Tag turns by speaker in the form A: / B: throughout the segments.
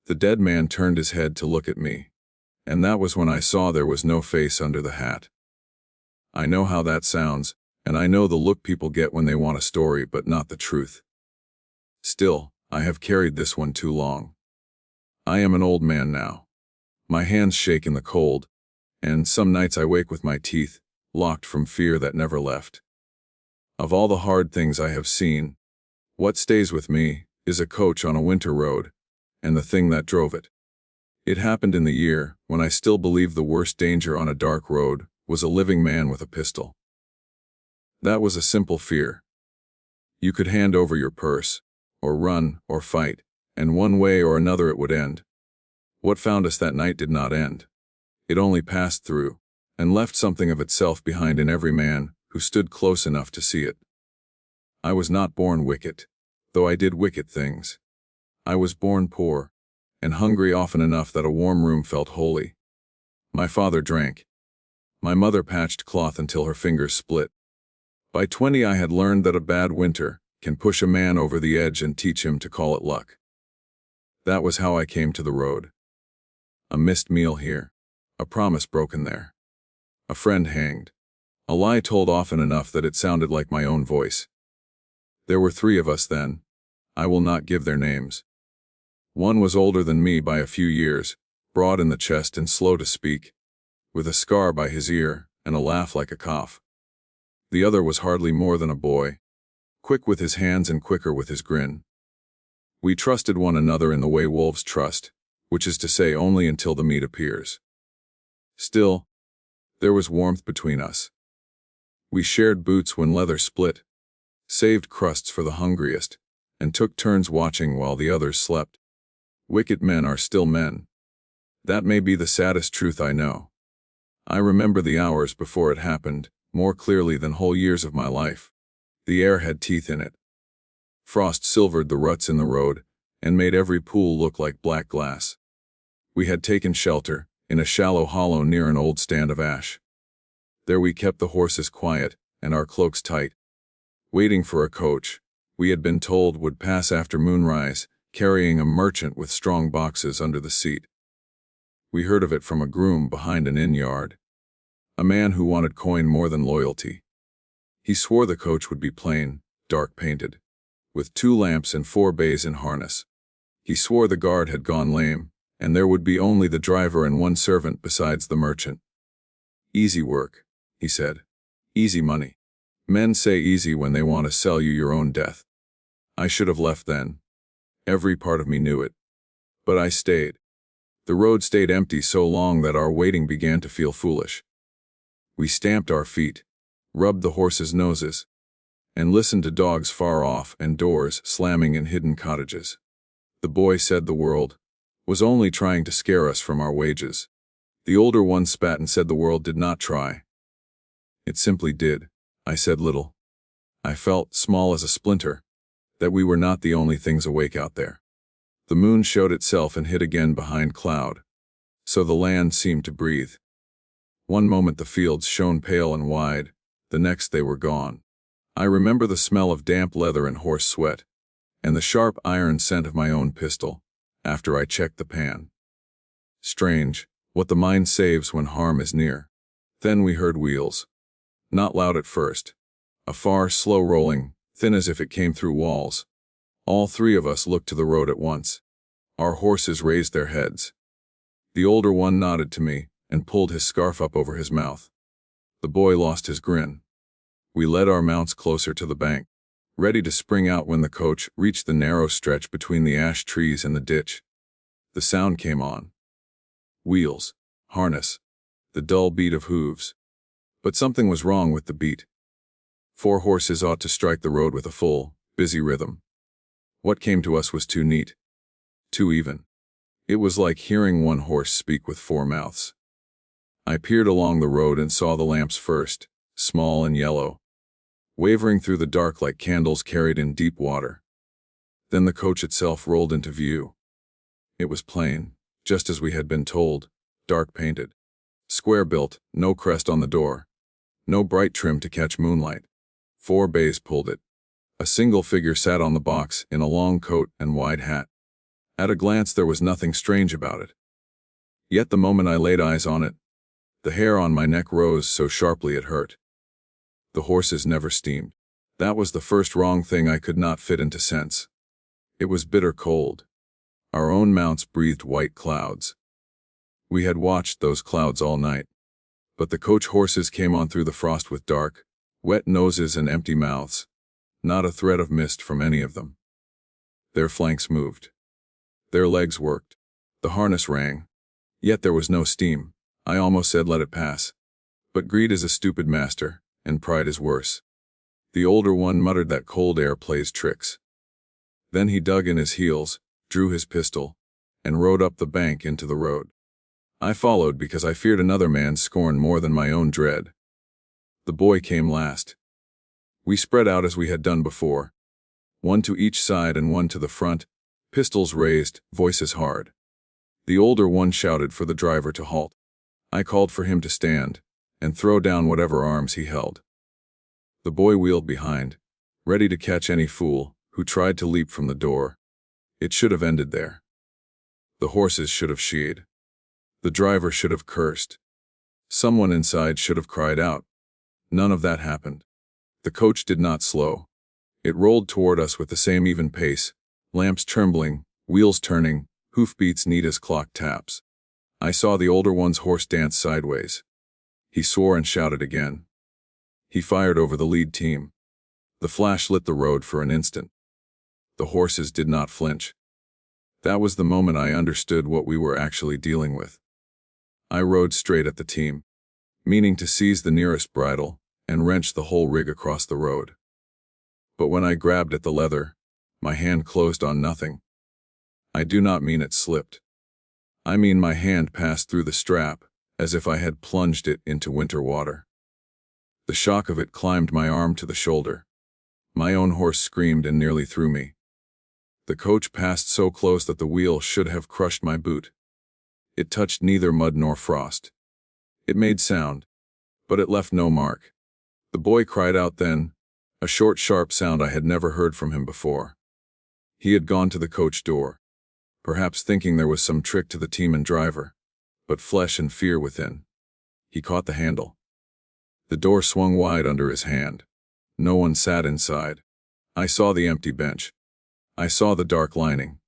A: The dead man turned his head to look at me, and that was when I saw there was no face under the hat. I know how that sounds, and I know the look people get when they want a story but not the truth. Still, I have carried this one too long. I am an old man now. My hands shake in the cold, and some nights I wake with my teeth locked from fear that never left. Of all the hard things I have seen, what stays with me is a coach on a winter road, and the thing that drove it. It happened in the year when I still believed the worst danger on a dark road was a living man with a pistol. That was a simple fear. You could hand over your purse, or run, or fight, and one way or another it would end. What found us that night did not end. It only passed through, and left something of itself behind in every man who stood close enough to see it. I was not born wicked, though I did wicked things. I was born poor, and hungry often enough that a warm room felt holy. My father drank. My mother patched cloth until her fingers split. By 20 I had learned that a bad winter can push a man over the edge and teach him to call it luck. That was how I came to the road. A missed meal here, a promise broken there, a friend hanged, a lie told often enough that it sounded like my own voice. There were 3 of us then. I will not give their names. One was older than me by a few years, broad in the chest and slow to speak, with a scar by his ear and a laugh like a cough. The other was hardly more than a boy, quick with his hands and quicker with his grin. We trusted one another in the way wolves trust, which is to say only until the meat appears. Still, there was warmth between us. We shared boots when leather split, saved crusts for the hungriest, and took turns watching while the others slept. Wicked men are still men. That may be the saddest truth I know. I remember the hours before it happened more clearly than whole years of my life. The air had teeth in it. Frost silvered the ruts in the road and made every pool look like black glass. We had taken shelter in a shallow hollow near an old stand of ash. There we kept the horses quiet and our cloaks tight, waiting for a coach we had been told would pass after moonrise, carrying a merchant with strong boxes under the seat. We heard of it from a groom behind an inn yard, a man who wanted coin more than loyalty. He swore the coach would be plain, dark painted, with 2 lamps and 4 bays in harness. He swore the guard had gone lame, and there would be only the driver and 1 servant besides the merchant. Easy work, he said. Easy money. Men say easy when they want to sell you your own death. I should have left then. Every part of me knew it. But I stayed. The road stayed empty so long that our waiting began to feel foolish. We stamped our feet, rubbed the horses' noses, and listened to dogs far off and doors slamming in hidden cottages. The boy said the world was only trying to scare us from our wages. The older one spat and said the world did not try. It simply did. I said little. I felt, small as a splinter, that we were not the only things awake out there. The moon showed itself and hid again behind cloud, so the land seemed to breathe. One moment the fields shone pale and wide, the next they were gone. I remember the smell of damp leather and horse sweat, and the sharp iron scent of my own pistol, after I checked the pan. Strange, what the mind saves when harm is near. Then we heard wheels. Not loud at first. A far, slow rolling, thin as if it came through walls. All 3 of us looked to the road at once. Our horses raised their heads. The older one nodded to me and pulled his scarf up over his mouth. The boy lost his grin. We led our mounts closer to the bank, ready to spring out when the coach reached the narrow stretch between the ash trees and the ditch. The sound came on. Wheels, harness, the dull beat of hooves. But something was wrong with the beat. 4 horses ought to strike the road with a full, busy rhythm. What came to us was too neat, too even. It was like hearing one horse speak with 4 mouths. I peered along the road and saw the lamps first, small and yellow, wavering through the dark like candles carried in deep water. Then the coach itself rolled into view. It was plain, just as we had been told, dark painted, square built, no crest on the door, no bright trim to catch moonlight. 4 bays pulled it. A single figure sat on the box in a long coat and wide hat. At a glance there was nothing strange about it. Yet the moment I laid eyes on it, the hair on my neck rose so sharply it hurt. The horses never steamed. That was the first wrong thing I could not fit into sense. It was bitter cold. Our own mounts breathed white clouds. We had watched those clouds all night. But the coach horses came on through the frost with dark, wet noses and empty mouths. Not a thread of mist from any of them. Their flanks moved. Their legs worked. The harness rang. Yet there was no steam. I almost said let it pass. But greed is a stupid master, and pride is worse. The older one muttered that cold air plays tricks. Then he dug in his heels, drew his pistol, and rode up the bank into the road. I followed because I feared another man's scorn more than my own dread. The boy came last. We spread out as we had done before, one to each side and one to the front, pistols raised, voices hard. The older one shouted for the driver to halt. I called for him to stand and throw down whatever arms he held. The boy wheeled behind, ready to catch any fool who tried to leap from the door. It should have ended there. The horses should have sheared. The driver should have cursed. Someone inside should have cried out. None of that happened. The coach did not slow. It rolled toward us with the same even pace, lamps trembling, wheels turning, hoofbeats neat as clock taps. I saw the older one's horse dance sideways. He swore and shouted again. He fired over the lead team. The flash lit the road for an instant. The horses did not flinch. That was the moment I understood what we were actually dealing with. I rode straight at the team, meaning to seize the nearest bridle and wrench the whole rig across the road. But when I grabbed at the leather, my hand closed on nothing. I do not mean it slipped. I mean my hand passed through the strap as if I had plunged it into winter water. The shock of it climbed my arm to the shoulder. My own horse screamed and nearly threw me. The coach passed so close that the wheel should have crushed my boot. It touched neither mud nor frost. It made sound, but it left no mark. The boy cried out then, a short, sharp sound I had never heard from him before. He had gone to the coach door, perhaps thinking there was some trick to the team and driver, but flesh and fear within. He caught the handle. The door swung wide under his hand. No one sat inside. I saw the empty bench. I saw the dark lining.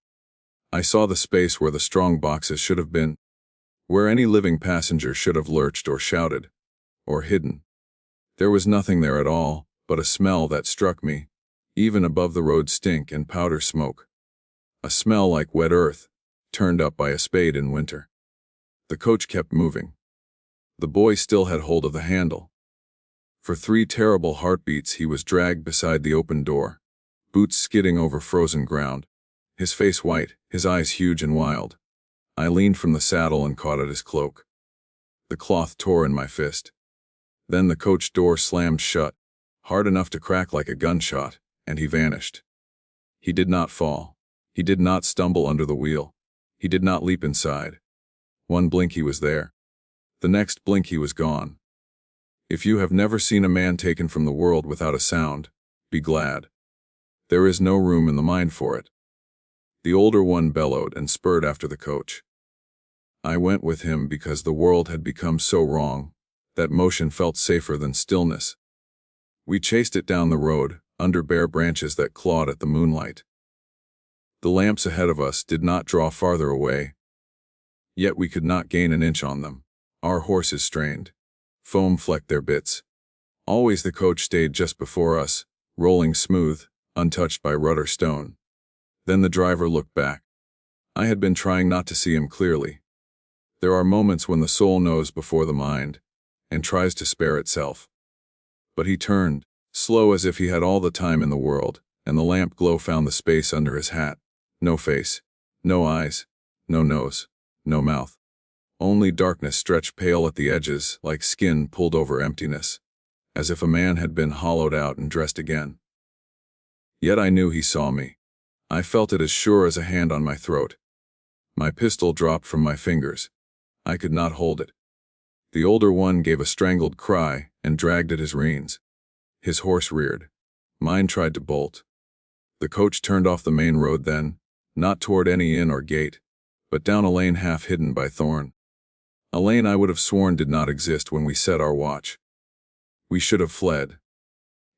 A: I saw the space where the strong boxes should have been, where any living passenger should have lurched or shouted, or hidden. There was nothing there at all, but a smell that struck me, even above the road stink and powder smoke. A smell like wet earth, turned up by a spade in winter. The coach kept moving. The boy still had hold of the handle. For 3 terrible heartbeats he was dragged beside the open door, boots skidding over frozen ground, his face white, his eyes huge and wild. I leaned from the saddle and caught at his cloak. The cloth tore in my fist. Then the coach door slammed shut, hard enough to crack like a gunshot, and he vanished. He did not fall. He did not stumble under the wheel. He did not leap inside. One blink he was there. The next blink he was gone. If you have never seen a man taken from the world without a sound, be glad. There is no room in the mind for it. The older one bellowed and spurred after the coach. I went with him because the world had become so wrong that motion felt safer than stillness. We chased it down the road, under bare branches that clawed at the moonlight. The lamps ahead of us did not draw farther away, yet we could not gain an inch on them. Our horses strained. Foam flecked their bits. Always the coach stayed just before us, rolling smooth, untouched by rut or stone. Then the driver looked back. I had been trying not to see him clearly. There are moments when the soul knows before the mind, and tries to spare itself. But he turned, slow as if he had all the time in the world, and the lamp glow found the space under his hat. No face, no eyes, no nose, no mouth. Only darkness stretched pale at the edges like skin pulled over emptiness, as if a man had been hollowed out and dressed again. Yet I knew he saw me. I felt it as sure as a hand on my throat. My pistol dropped from my fingers. I could not hold it. The older one gave a strangled cry and dragged at his reins. His horse reared. Mine tried to bolt. The coach turned off the main road then, not toward any inn or gate, but down a lane half hidden by thorn. A lane I would have sworn did not exist when we set our watch. We should have fled.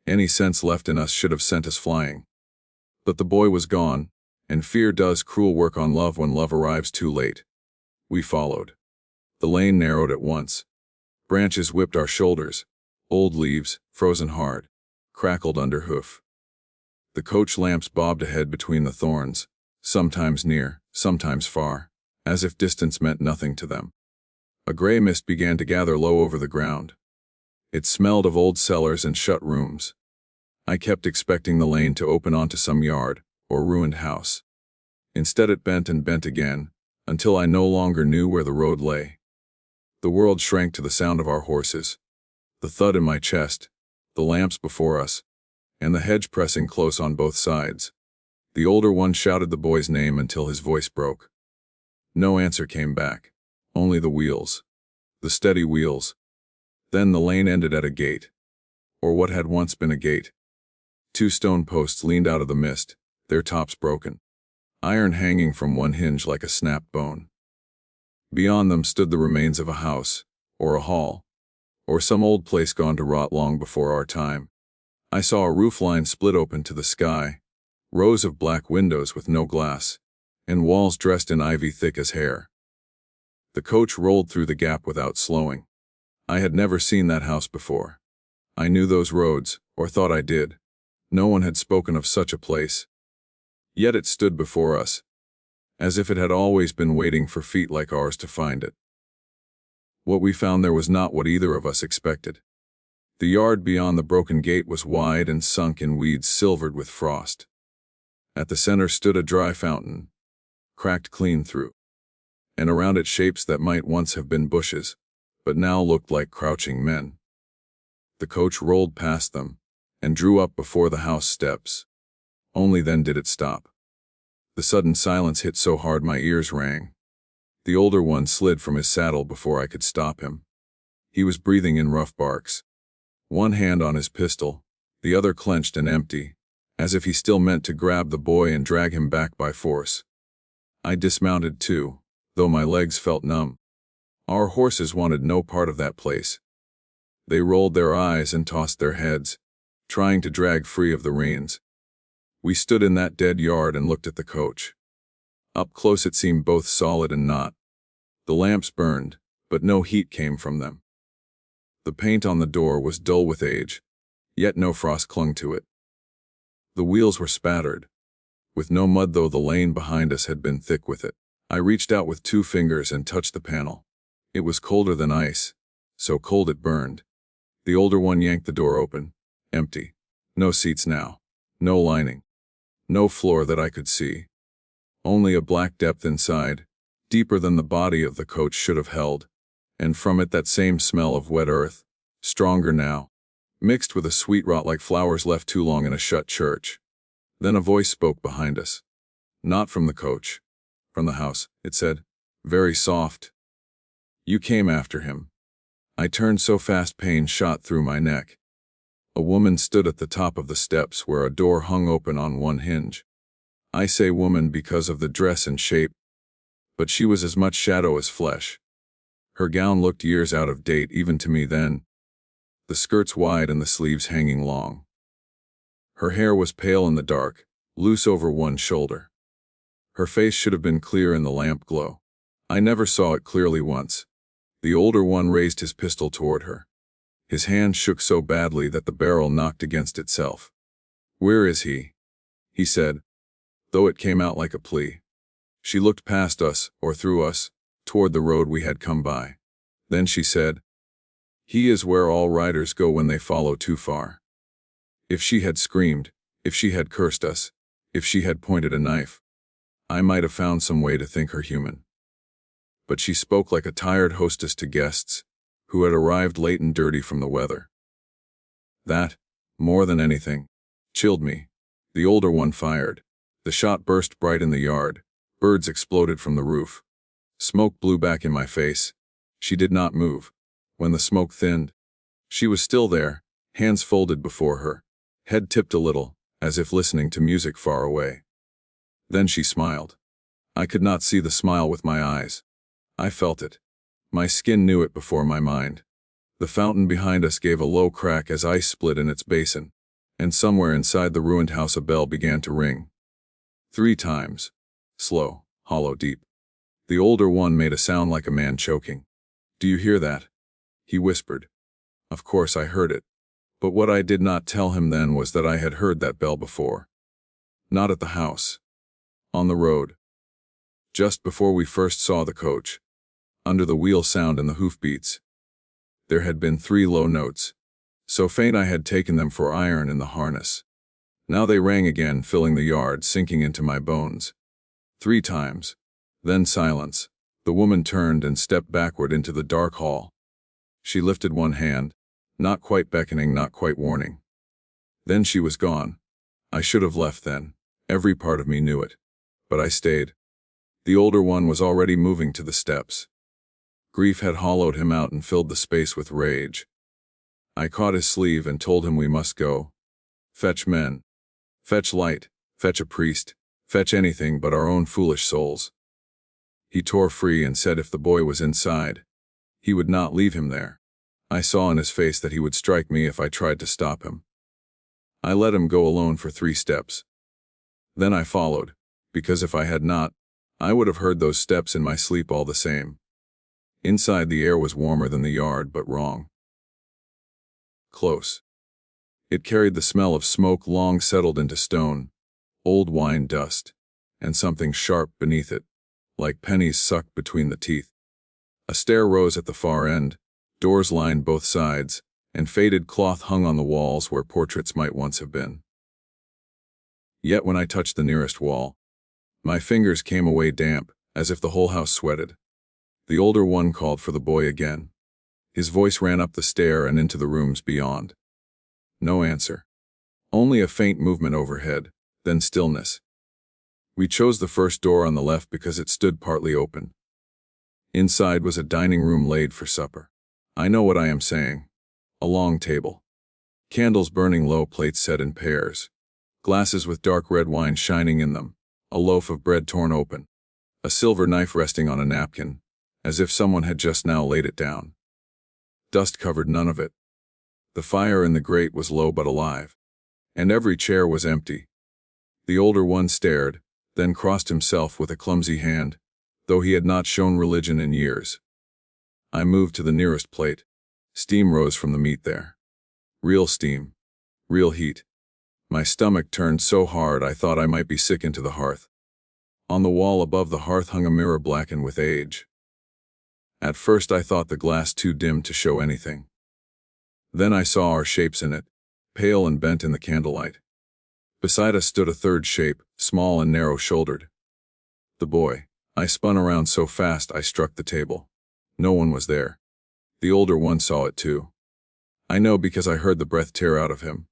A: Any sense left in us should have sent us flying. But the boy was gone, and fear does cruel work on love when love arrives too late. We followed. The lane narrowed at once. Branches whipped our shoulders. Old leaves, frozen hard, crackled under hoof. The coach lamps bobbed ahead between the thorns, sometimes near, sometimes far, as if distance meant nothing to them. A gray mist began to gather low over the ground. It smelled of old cellars and shut rooms. I kept expecting the lane to open onto some yard or ruined house. Instead it bent and bent again, until I no longer knew where the road lay. The world shrank to the sound of our horses, the thud in my chest, the lamps before us, and the hedge pressing close on both sides. The older one shouted the boy's name until his voice broke. No answer came back, only the wheels, the steady wheels. Then the lane ended at a gate, or what had once been a gate. 2 stone posts leaned out of the mist, their tops broken, iron hanging from one hinge like a snapped bone. Beyond them stood the remains of a house, or a hall, or some old place gone to rot long before our time. I saw a roofline split open to the sky, rows of black windows with no glass, and walls dressed in ivy thick as hair. The coach rolled through the gap without slowing. I had never seen that house before. I knew those roads, or thought I did. No one had spoken of such a place. Yet it stood before us, as if it had always been waiting for feet like ours to find it. What we found there was not what either of us expected. The yard beyond the broken gate was wide and sunk in weeds silvered with frost. At the center stood a dry fountain, cracked clean through, and around it shapes that might once have been bushes, but now looked like crouching men. The coach rolled past them, and drew up before the house steps. Only then did it stop. The sudden silence hit so hard my ears rang. The older one slid from his saddle before I could stop him. He was breathing in rough barks. One hand on his pistol, the other clenched and empty, as if he still meant to grab the boy and drag him back by force. I dismounted too, though my legs felt numb. Our horses wanted no part of that place. They rolled their eyes and tossed their heads, trying to drag free of the reins. We stood in that dead yard and looked at the coach. Up close it seemed both solid and not. The lamps burned, but no heat came from them. The paint on the door was dull with age, yet no frost clung to it. The wheels were spattered, with no mud though the lane behind us had been thick with it. I reached out with 2 fingers and touched the panel. It was colder than ice, so cold it burned. The older one yanked the door open, empty. No seats now, no lining, no floor that I could see. Only a black depth inside, deeper than the body of the coach should have held, and from it that same smell of wet earth, stronger now, mixed with a sweet rot like flowers left too long in a shut church. Then a voice spoke behind us. Not from the coach. From the house, it said, very soft. You came after him. I turned so fast pain shot through my neck. A woman stood at the top of the steps where a door hung open on one hinge. I say woman because of the dress and shape, but she was as much shadow as flesh. Her gown looked years out of date even to me then, the skirts wide and the sleeves hanging long. Her hair was pale in the dark, loose over one shoulder. Her face should have been clear in the lamp glow. I never saw it clearly once. The older one raised his pistol toward her. His hand shook so badly that the barrel knocked against itself. Where is he? He said, though it came out like a plea. She looked past us, or through us, toward the road we had come by. Then she said, he is where all riders go when they follow too far. If she had screamed, if she had cursed us, if she had pointed a knife, I might have found some way to think her human. But she spoke like a tired hostess to guests, who had arrived late and dirty from the weather. That, more than anything, chilled me. The older one fired. The shot burst bright in the yard. Birds exploded from the roof. Smoke blew back in my face. She did not move. When the smoke thinned, she was still there, hands folded before her, head tipped a little, as if listening to music far away. Then she smiled. I could not see the smile with my eyes. I felt it. My skin knew it before my mind. The fountain behind us gave a low crack as ice split in its basin, and somewhere inside the ruined house a bell began to ring. 3 times. Slow, hollow, deep. The older one made a sound like a man choking. "Do you hear that?" he whispered. Of course I heard it. But what I did not tell him then was that I had heard that bell before. Not at the house. On the road. Just before we first saw the coach. Under the wheel sound and the hoofbeats. There had been 3 low notes. So faint I had taken them for iron in the harness. Now they rang again, filling the yard, sinking into my bones. 3 times. Then silence. The woman turned and stepped backward into the dark hall. She lifted one hand, not quite beckoning, not quite warning. Then she was gone. I should have left then. Every part of me knew it. But I stayed. The older one was already moving to the steps. Grief had hollowed him out and filled the space with rage. I caught his sleeve and told him we must go. Fetch men. Fetch light. Fetch a priest. Fetch anything but our own foolish souls. He tore free and said if the boy was inside, he would not leave him there. I saw in his face that he would strike me if I tried to stop him. I let him go alone for 3 steps. Then I followed, because if I had not, I would have heard those steps in my sleep all the same. Inside the air was warmer than the yard, but wrong. Close. It carried the smell of smoke long settled into stone, old wine dust, and something sharp beneath it, like pennies sucked between the teeth. A stair rose at the far end, doors lined both sides, and faded cloth hung on the walls where portraits might once have been. Yet when I touched the nearest wall, my fingers came away damp, as if the whole house sweated. The older one called for the boy again. His voice ran up the stair and into the rooms beyond. No answer. Only a faint movement overhead, then stillness. We chose the first door on the left because it stood partly open. Inside was a dining room laid for supper. I know what I am saying. A long table. Candles burning low, plates set in pairs. Glasses with dark red wine shining in them. A loaf of bread torn open. A silver knife resting on a napkin, as if someone had just now laid it down. Dust covered none of it. The fire in the grate was low but alive. And every chair was empty. The older one stared, then crossed himself with a clumsy hand, though he had not shown religion in years. I moved to the nearest plate. Steam rose from the meat there. Real steam. Real heat. My stomach turned so hard I thought I might be sick into the hearth. On the wall above the hearth hung a mirror blackened with age. At first I thought the glass too dim to show anything. Then I saw our shapes in it, pale and bent in the candlelight. Beside us stood a third shape, small and narrow-shouldered. The boy. I spun around so fast I struck the table. No one was there. The older one saw it too. I know because I heard the breath tear out of him.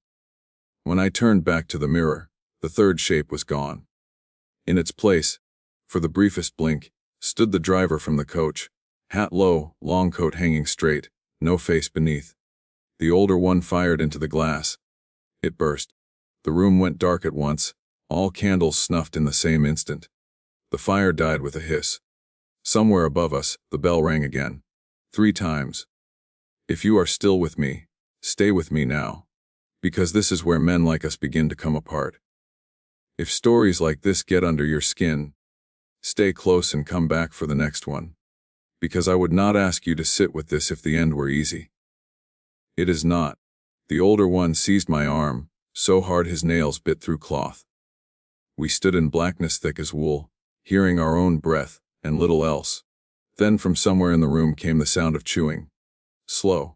A: When I turned back to the mirror, the third shape was gone. In its place, for the briefest blink, stood the driver from the coach, hat low, long coat hanging straight, no face beneath. The older one fired into the glass. It burst. The room went dark at once, all candles snuffed in the same instant. The fire died with a hiss. Somewhere above us, the bell rang again. 3 times. If you are still with me, stay with me now. Because this is where men like us begin to come apart. If stories like this get under your skin, stay close and come back for the next one. Because I would not ask you to sit with this if the end were easy. It is not. The older one seized my arm, so hard his nails bit through cloth. We stood in blackness thick as wool, hearing our own breath, and little else. Then from somewhere in the room came the sound of chewing. Slow.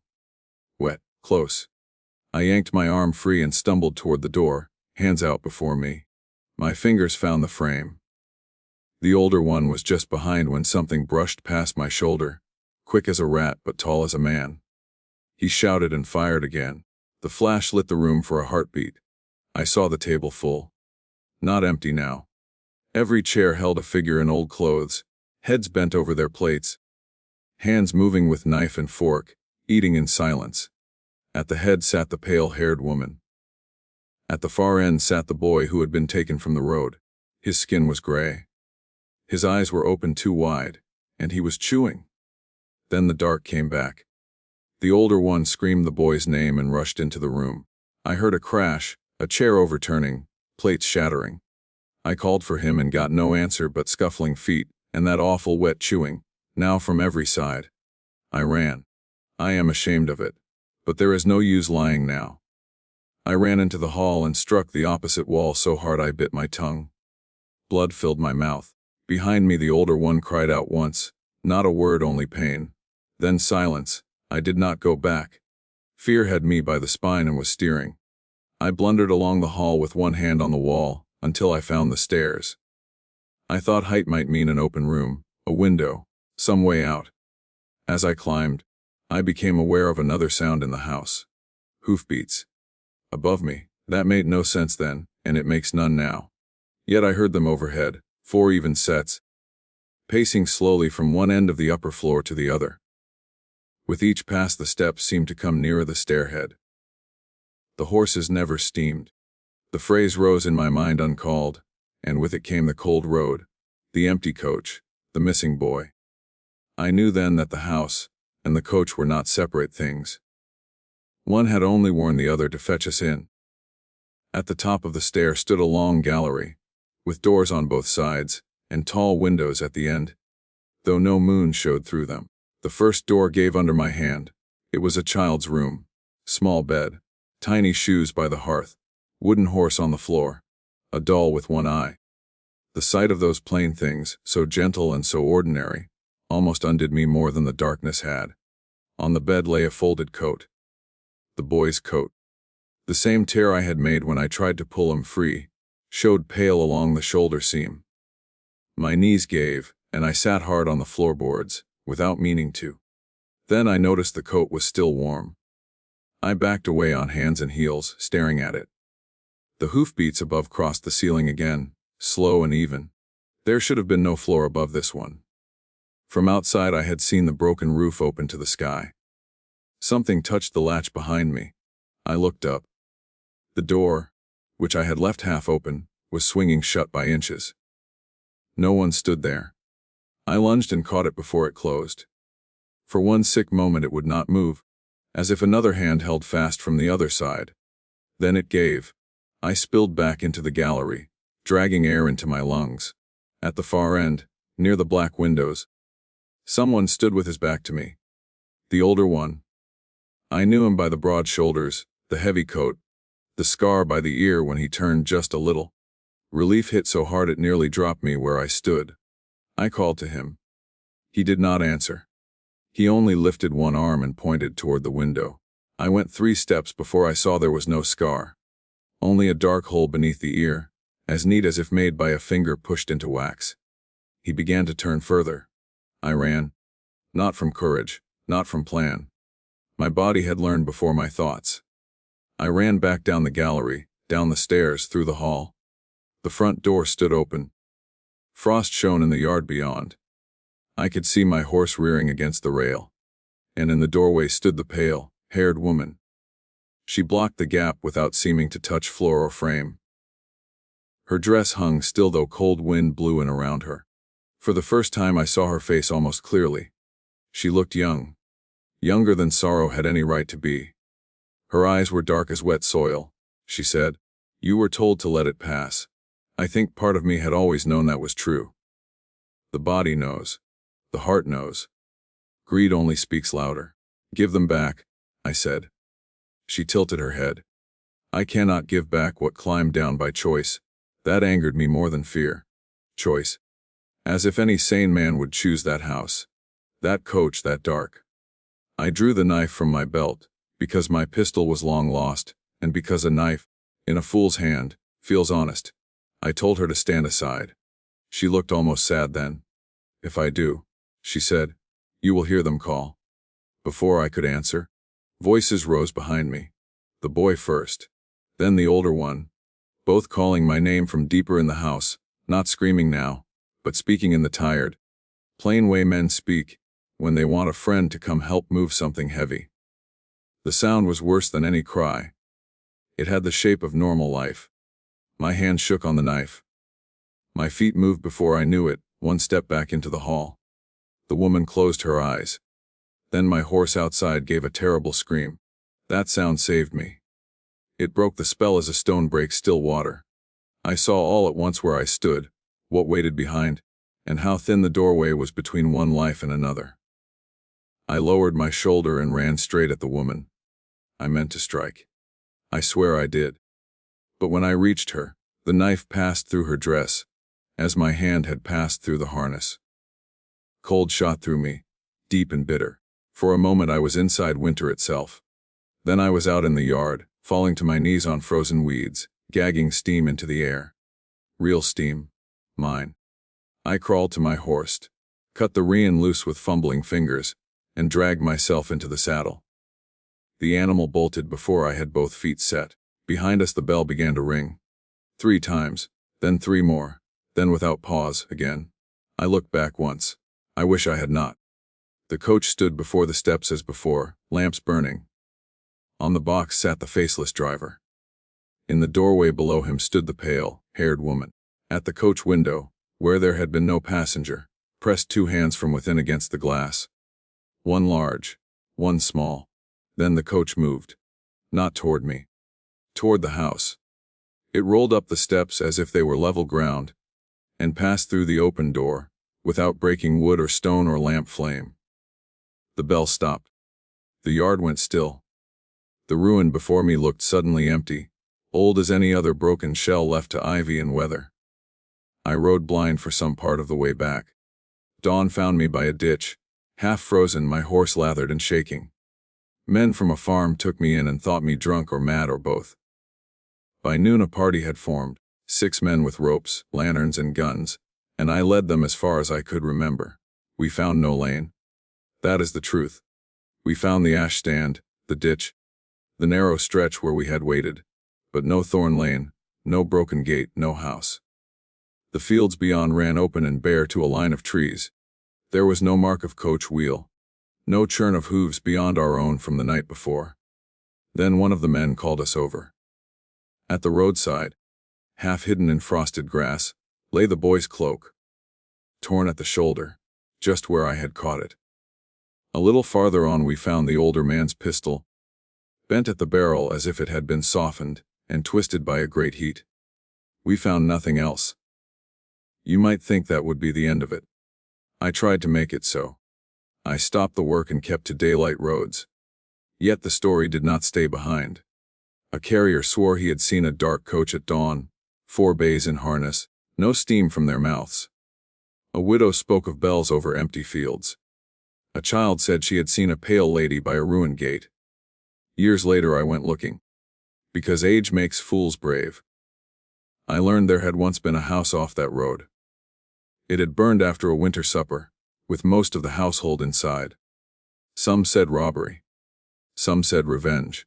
A: Wet. Close. I yanked my arm free and stumbled toward the door, hands out before me. My fingers found the frame. The older one was just behind when something brushed past my shoulder, quick as a rat but tall as a man. He shouted and fired again. The flash lit the room for a heartbeat. I saw the table full. Not empty now. Every chair held a figure in old clothes, heads bent over their plates, hands moving with knife and fork, eating in silence. At the head sat the pale-haired woman. At the far end sat the boy who had been taken from the road. His skin was gray. His eyes were open too wide, and he was chewing. Then the dark came back. The older one screamed the boy's name and rushed into the room. I heard a crash, a chair overturning, plates shattering. I called for him and got no answer but scuffling feet and that awful wet chewing, now from every side. I ran. I am ashamed of it, but there is no use lying now. I ran into the hall and struck the opposite wall so hard I bit my tongue. Blood filled my mouth. Behind me the older one cried out once, not a word, only pain. Then silence. I did not go back. Fear had me by the spine and was steering. I blundered along the hall with one hand on the wall, until I found the stairs. I thought height might mean an open room, a window, some way out. As I climbed, I became aware of another sound in the house. Hoofbeats. Above me. That made no sense then, and it makes none now. Yet I heard them overhead, 4 even sets, pacing slowly from one end of the upper floor to the other. With each pass the steps seemed to come nearer the stairhead. The horses never steamed. The phrase rose in my mind uncalled, and with it came the cold road, the empty coach, the missing boy. I knew then that the house and the coach were not separate things. One had only warned the other to fetch us in. At the top of the stair stood a long gallery, with doors on both sides, and tall windows at the end, though no moon showed through them. The first door gave under my hand. It was a child's room. Small bed, tiny shoes by the hearth, wooden horse on the floor, a doll with one eye. The sight of those plain things, so gentle and so ordinary, almost undid me more than the darkness had. On the bed lay a folded coat. The boy's coat. The same tear I had made when I tried to pull him free, showed pale along the shoulder seam. My knees gave, and I sat hard on the floorboards, without meaning to. Then I noticed the coat was still warm. I backed away on hands and heels, staring at it. The hoofbeats above crossed the ceiling again, slow and even. There should have been no floor above this one. From outside I had seen the broken roof open to the sky. Something touched the latch behind me. I looked up. The door, which I had left half open, was swinging shut by inches. No one stood there. I lunged and caught it before it closed. For one sick moment it would not move, as if another hand held fast from the other side. Then it gave. I spilled back into the gallery, dragging air into my lungs. At the far end, near the black windows, someone stood with his back to me. The older one. I knew him by the broad shoulders, the heavy coat, the scar by the ear when he turned just a little. Relief hit so hard it nearly dropped me where I stood. I called to him. He did not answer. He only lifted one arm and pointed toward the window. I went 3 steps before I saw there was no scar. Only a dark hole beneath the ear, as neat as if made by a finger pushed into wax. He began to turn further. I ran. Not from courage, not from plan. My body had learned before my thoughts. I ran back down the gallery, down the stairs, through the hall. The front door stood open. Frost shone in the yard beyond. I could see my horse rearing against the rail. And in the doorway stood the pale, haired woman. She blocked the gap without seeming to touch floor or frame. Her dress hung still though cold wind blew in around her. For the first time I saw her face almost clearly. She looked young. Younger than sorrow had any right to be. Her eyes were dark as wet soil. She said, "You were told to let it pass." I think part of me had always known that was true. The body knows. The heart knows. Greed only speaks louder. "Give them back," I said. She tilted her head. "I cannot give back what climbed down by choice." That angered me more than fear. Choice. As if any sane man would choose that house. That coach that dark. I drew the knife from my belt, because my pistol was long lost, and because a knife, in a fool's hand, feels honest. I told her to stand aside. She looked almost sad then. "If I do," she said, "you will hear them call." Before I could answer, voices rose behind me. The boy first, then the older one, both calling my name from deeper in the house, not screaming now, but speaking in the tired, plain way men speak when they want a friend to come help move something heavy. The sound was worse than any cry. It had the shape of normal life. My hand shook on the knife. My feet moved before I knew it, one step back into the hall. The woman closed her eyes. Then my horse outside gave a terrible scream. That sound saved me. It broke the spell as a stone breaks still water. I saw all at once where I stood, what waited behind, and how thin the doorway was between one life and another. I lowered my shoulder and ran straight at the woman. I meant to strike. I swear I did. But when I reached her, the knife passed through her dress, as my hand had passed through the harness. Cold shot through me, deep and bitter. For a moment I was inside winter itself. Then I was out in the yard, falling to my knees on frozen weeds, gagging steam into the air. Real steam. Mine. I crawled to my horse, cut the rein loose with fumbling fingers, and dragged myself into the saddle. The animal bolted before I had both feet set. Behind us the bell began to ring. 3 times, then 3 more, then without pause, again. I looked back once. I wish I had not. The coach stood before the steps as before, lamps burning. On the box sat the faceless driver. In the doorway below him stood the pale-haired woman. At the coach window, where there had been no passenger, pressed 2 hands from within against the glass. One large, one small. Then the coach moved. Not toward me. Toward the house. It rolled up the steps as if they were level ground, and passed through the open door, without breaking wood or stone or lamp flame. The bell stopped. The yard went still. The ruin before me looked suddenly empty, old as any other broken shell left to ivy and weather. I rode blind for some part of the way back. Dawn found me by a ditch, half frozen, my horse lathered and shaking. Men from a farm took me in and thought me drunk or mad or both. By noon a party had formed, 6 men with ropes, lanterns, and guns, and I led them as far as I could remember. We found no lane. That is the truth. We found the ash stand, the ditch, the narrow stretch where we had waited, but no thorn lane, no broken gate, no house. The fields beyond ran open and bare to a line of trees. There was no mark of coach wheel, no churn of hooves beyond our own from the night before. Then one of the men called us over. At the roadside, half hidden in frosted grass, lay the boy's cloak, torn at the shoulder, just where I had caught it. A little farther on we found the older man's pistol, bent at the barrel as if it had been softened and twisted by a great heat. We found nothing else. You might think that would be the end of it. I tried to make it so. I stopped the work and kept to daylight roads. Yet the story did not stay behind. A carrier swore he had seen a dark coach at dawn, 4 bays in harness, no steam from their mouths. A widow spoke of bells over empty fields. A child said she had seen a pale lady by a ruined gate. Years later I went looking. Because age makes fools brave. I learned there had once been a house off that road. It had burned after a winter supper, with most of the household inside. Some said robbery. Some said revenge.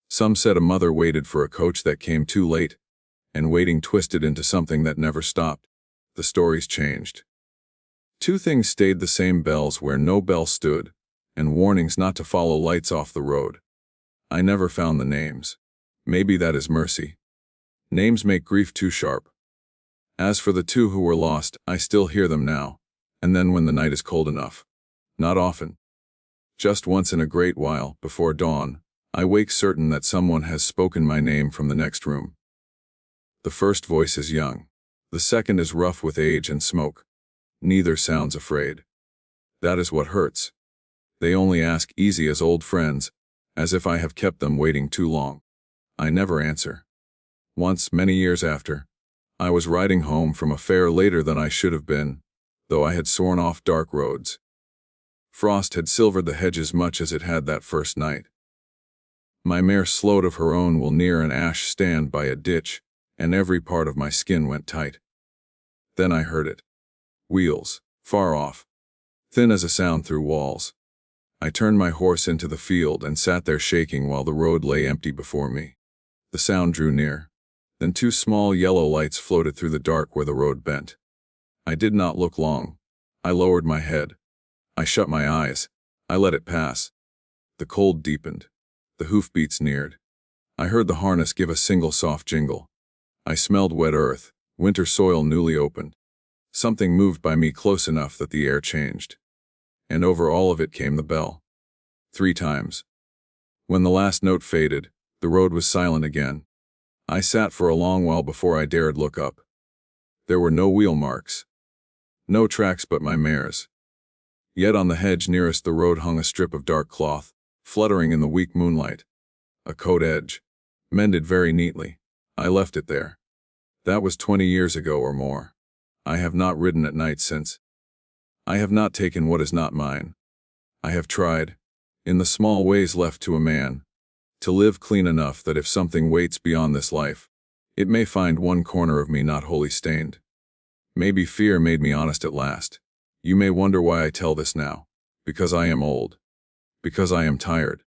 A: Some said a mother waited for a coach that came too late, and waiting twisted into something that never stopped. The stories changed. 2 things stayed the same: bells where no bell stood, and warnings not to follow lights off the road. I never found the names. Maybe that is mercy. Names make grief too sharp. As for the 2 who were lost, I still hear them now, and then when the night is cold enough. Not often. Just once in a great while, before dawn, I wake certain that someone has spoken my name from the next room. The first voice is young. The second is rough with age and smoke. Neither sounds afraid. That is what hurts. They only ask easy as old friends, as if I have kept them waiting too long. I never answer. Once, many years after, I was riding home from a fair later than I should have been, though I had sworn off dark roads. Frost had silvered the hedges much as it had that first night. My mare slowed of her own will near an ash stand by a ditch, and every part of my skin went tight. Then I heard it. Wheels, far off, thin as a sound through walls. I turned my horse into the field and sat there shaking while the road lay empty before me. The sound drew near. Then 2 small yellow lights floated through the dark where the road bent. I did not look long. I lowered my head. I shut my eyes. I let it pass. The cold deepened. The hoofbeats neared. I heard the harness give a single soft jingle. I smelled wet earth, Winter soil newly opened. Something moved by me close enough that the air changed. And over all of it came the bell. 3 times. When the last note faded, the road was silent again. I sat for a long while before I dared look up. There were no wheel marks. No tracks but my mare's. Yet on the hedge nearest the road hung a strip of dark cloth, fluttering in the weak moonlight. A coat edge. Mended very neatly. I left it there. That was 20 years ago or more. I have not ridden at night since. I have not taken what is not mine. I have tried, in the small ways left to a man, to live clean enough that if something waits beyond this life, it may find one corner of me not wholly stained. Maybe fear made me honest at last. You may wonder why I tell this now. Because I am old. Because I am tired.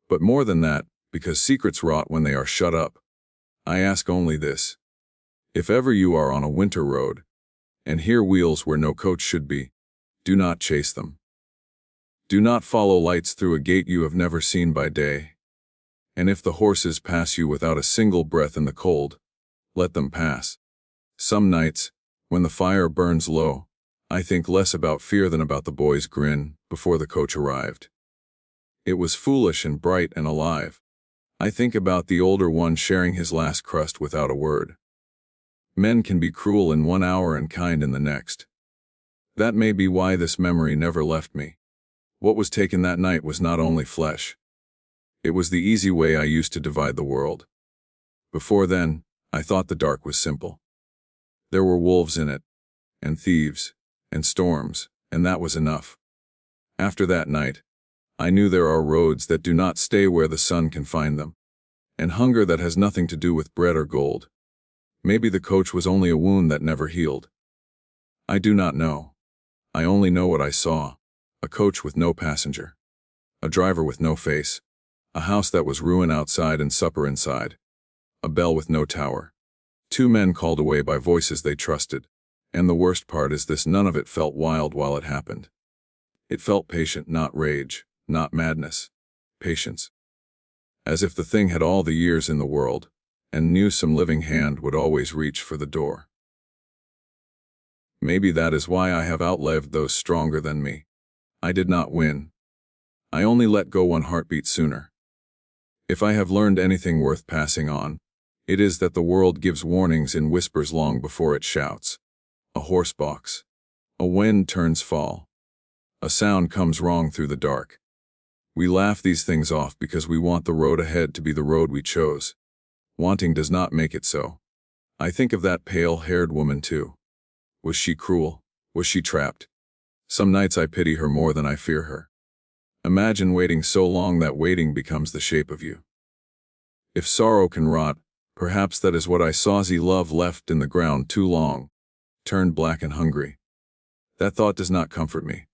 A: But more than that, because secrets rot when they are shut up. I ask only this. If ever you are on a winter road, and hear wheels where no coach should be, do not chase them. Do not follow lights through a gate you have never seen by day. And if the horses pass you without a single breath in the cold, let them pass. Some nights, when the fire burns low, I think less about fear than about the boy's grin before the coach arrived. It was foolish and bright and alive. I think about the older one sharing his last crust without a word. Men can be cruel in 1 hour and kind in the next. That may be why this memory never left me. What was taken that night was not only flesh. It was the easy way I used to divide the world. Before then, I thought the dark was simple. There were wolves in it, and thieves, and storms, and that was enough. After that night, I knew there are roads that do not stay where the sun can find them, and hunger that has nothing to do with bread or gold. Maybe the coach was only a wound that never healed. I do not know. I only know what I saw. A coach with no passenger. A driver with no face. A house that was ruin outside and supper inside. A bell with no tower. 2 men called away by voices they trusted. And the worst part is this: none of it felt wild while it happened. It felt patient, not rage, not madness. Patience. As if the thing had all the years in the world, and knew some living hand would always reach for the door. Maybe that is why I have outlived those stronger than me. I did not win. I only let go 1 heartbeat sooner. If I have learned anything worth passing on, it is that the world gives warnings in whispers long before it shouts. A horse balks. A wind turns fall. A sound comes wrong through the dark. We laugh these things off because we want the road ahead to be the road we chose. Wanting does not make it so. I think of that pale-haired woman too. Was she cruel? Was she trapped? Some nights I pity her more than I fear her. Imagine waiting so long that waiting becomes the shape of you. If sorrow can rot, perhaps that is what I saw. Love left in the ground too long, turned black and hungry. That thought does not comfort me.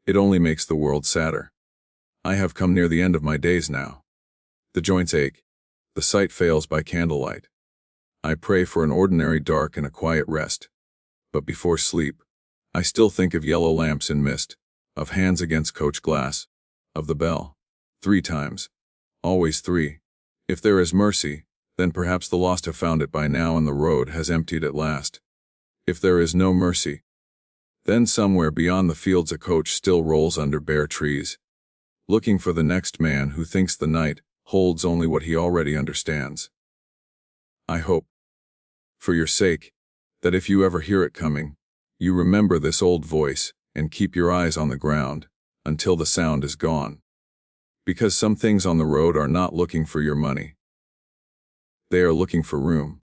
A: It only makes the world sadder. I have come near the end of my days now. The joints ache. The sight fails by candlelight. I pray for an ordinary dark and a quiet rest. But before sleep, I still think of yellow lamps in mist, of hands against coach glass, of the bell. 3 times. Always 3. If there is mercy, then perhaps the lost have found it by now and the road has emptied at last. If there is no mercy, then somewhere beyond the fields a coach still rolls under bare trees, looking for the next man who thinks the night holds only what he already understands. I hope, for your sake, that if you ever hear it coming, you remember this old voice and keep your eyes on the ground until the sound is gone. Because some things on the road are not looking for your money. They are looking for room.